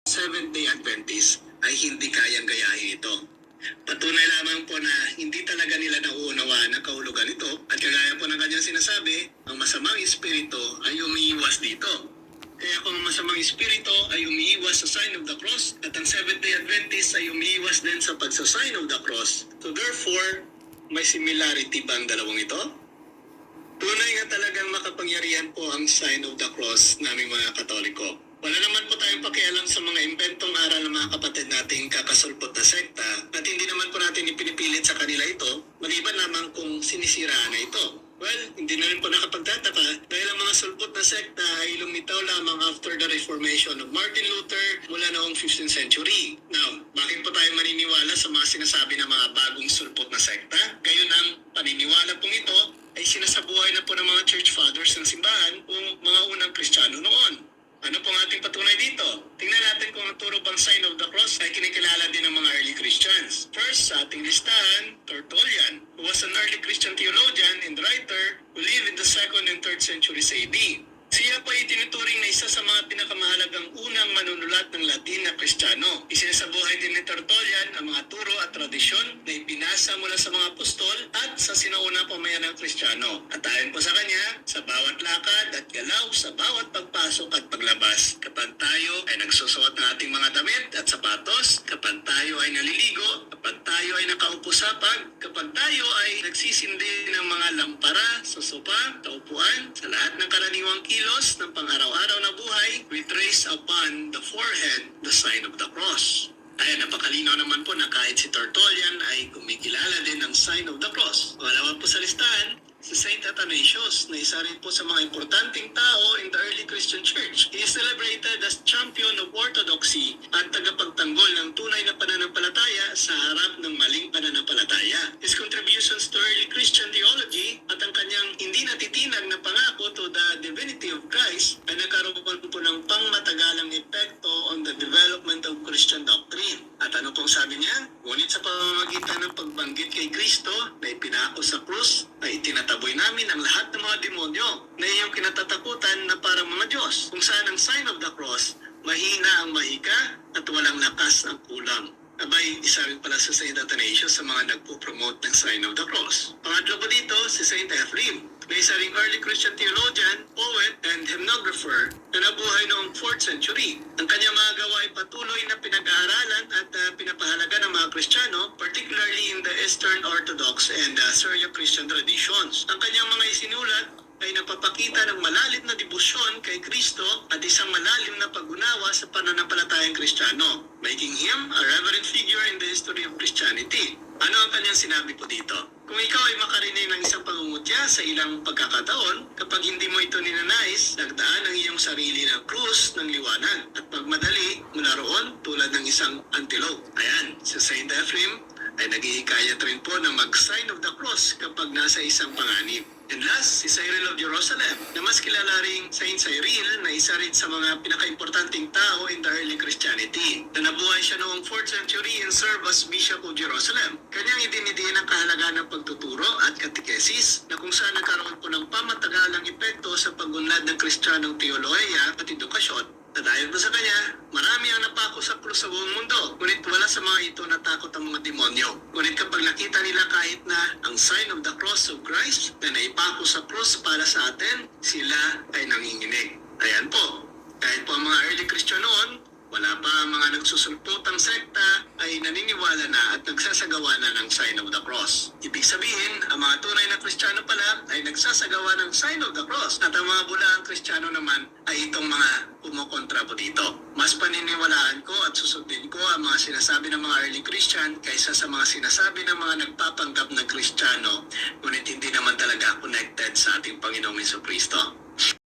Seventh-day Adventist ay hindi kayang gayahin ito. Patunay lamang po na hindi talaga nila nauunawaan ang kahulugan nito at kagaya po ng kanyang sinasabi, ang masamang espiritu ay umiiwas dito. Kaya kung ang masamang espiritu ay umiiwas sa sign of the cross at ang Seventh-day Adventist ay umiiwas din sa pagsa-sign of the cross. So therefore, may similarity ba ang dalawang ito? Tunay nga talagang makapangyarihan po ang sign of the cross naming mga Katoliko. Wala naman po tayong pakialam sa mga inventong aral ng mga kapatid nating kakasulpot na sekta at hindi naman po natin ipinipilit sa kanila ito, maliban lamang kung sinisiraan na ito. Well, hindi na rin po nakapagtataka dahil ang mga sulpot na sekta ay lumitaw lamang after the Reformation of Martin Luther mula noong 15th century. Now, bakit po tayo maniniwala sa mga sinasabi ng mga bagong sulpot na sekta? Gayon ang paniniwala pong ito ay sinasabuhay na po ng mga church fathers ng simbahan o mga unang Kristiyano noon. Ano pong ating patunay dito? Tingnan natin kung ang turo bang sign of the cross ay kinikilala din ng mga early Christians. First, sa ating listahan, Tertullian, who was an early Christian theologian and writer who lived in the 2nd and 3rd centuries AD. Siya po ay tinuturing na isa sa mga pinakamahalagang unang manunulat ng Latin na Kristiyano. Isinasabuhay din ni Tertullian ang mga turo at tradisyon na ipinasa mula sa mga apostol at sa sinaunang pamayanan ng Kristiyano. At ayon po sa kanya, sa bawat lakad at galaw, sa bawat pagpasok at paglabas, kapag tayo ay nagsusuot ng ating mga damit at sapatos, kapag tayo ay naliligo, kapag tayo ay nakaupo sa pag, kapag tayo ay nagsisindi ng mga lampara sa sopa, sa upuan, sa lahat ng karaniwang kilos ng pang-araw-araw na buhay, we trace upon the forehead the sign of the cross. Ay, napakalinaw naman po na kahit si Tertullian ay kumikilala din ng sign of the cross. Pangalawa po sa listahan, si Saint Athanasius, na isa rin po sa mga importanteng tao in the early Christian Church. He is celebrated as champion of orthodoxy at tagapagtanggol ng tunay na pananampalataya sa harap ng maling pananampalataya. His contributions to early Christian theology at ang kanyang hindi natitinag na pangako to the divinity of Christ ay nagkaroon po ng pangmatagalang epekto on the development of Christian doctrine. At ano pong sabi niya? Ngunit sa pamamagitan ng pagbanggit kay Kristo na ipinako sa krus, ay itinataboy namin ang lahat ng mga demonyo na iyong kinatatakutan na parang mga Diyos. Kung saan ang sign of the cross, mahina ang mahika at walang lakas ang kulang. Abay, isa rin pala sa Saint Athanasius sa mga nagpo-promote ng sign of the cross. Pangatlo po dito, si Saint Ephraim, na isa ring early Christian theologian, poet, and hymnographer na nabuhay noong 4th century. Ang kanyang mga gawa ay patuloy na pinag-aaralan at pinapahalaga ng mga Kristiyano, particularly in the Eastern Orthodox and Syro-Christian traditions. Ang kanyang mga isinulat ay nagpapakita ng malalim na debosyon kay Kristo at isang malalim na pag-unawa sa pananampalatayang Kristiyano, making him a reverend figure in the history of Christianity. Ano ang kanyang sinabi po dito? Kung ikaw ay makarinig ng isang pangungutya sa ilang pagkakataon, kapag hindi mo ito ninanais, nagdaan ang iyong sarili ng krus ng liwanag at pagmadali mula roon tulad ng isang antelope. Ayan, si Saint Ephraim ay naghihikayat rin po na mag-sign of the cross kapag nasa isang panganib. And last, si Cyril of Jerusalem, na mas kilala ring Saint Cyril na isa rin sa mga pinaka-importanting tao in the early Christianity. Na nabuhay siya noong 4th century and served as Bishop of Jerusalem. Kanyang idinidiin ang kahalagaan ng pagtuturo at katekesis na kung saan nagkaroon po ng pamatagalang epekto sa pag-unlad ng Kristiyanong teolohiya at edukasyon. At ayon po sa kanya, marami ang napako sa krus sa buong mundo. Ngunit wala sa mga ito natakot ang mga demonyo. Ngunit kapag nakita nila kahit na ang sign of the cross of Christ na naipako sa krus para sa atin, sila ay nanginginig. Ayan po. Kahit po ang mga early Christian noon, wala pa ang mga nagsusulpotang sekta ay naniniwala na at nagsasagawa na ng sign of the cross. Ibig sabihin, ang mga tunay na Kristiyano pala ay nagsasagawa ng sign of the cross at ang mga bulaang Kristiyano naman ay itong mga kumukontra po dito. Mas paniniwalaan ko at susundin ko ang mga sinasabi ng mga early Christian kaysa sa mga sinasabi ng mga nagpapanggap na Kristiyano ngunit hindi naman talaga connected sa ating Panginoong Jesucristo.